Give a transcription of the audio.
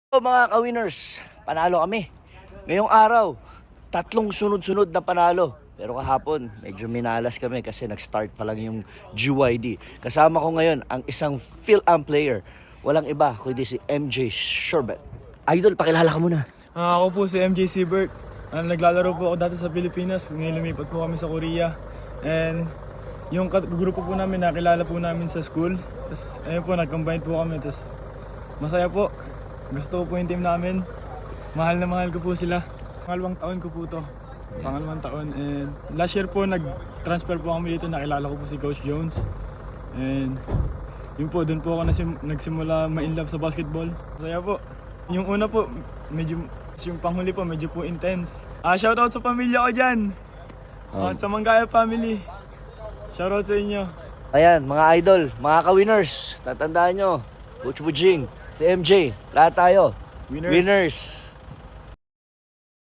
So, mga ka-winners, panalo kami. Ngayong araw, 3 sunod-sunod na panalo. Pero kahapon, medyo minalas kami kasi nag-start pa lang yung GYD. Kasama ko ngayon ang isang Phil-Am player. Walang iba kundi si MJ Sherbet. Idol, pakilala ka muna. Ako po si MJ Siebert. Naglalaro po ako dati sa Pilipinas. Ngayon lumipat po kami sa Korea. And yung grupo po namin, nakilala po namin sa school. Tapos ayun po, nag-combine po kami. Tapos masaya po. Gusto ko po yung team namin. Mahal na mahal ko po sila. Pangalawang taon ko po to. Pangalawang taon. And last year po, nag-transfer po kami dito. Nakilala ko po si Coach Jones. And yun po, doon po ako nagsimula ma-inlove sa basketball. Masaya po. Yung una po, medyo, yung panghuli po, medyo po intense. Shoutout sa pamilya ko dyan. Sa Manggaya family. Shoutout sa inyo. Ayan, mga idol, mga ka-winners, tatandaan nyo, Coach Bujing, si MJ, lahat tayo, Winners. winners.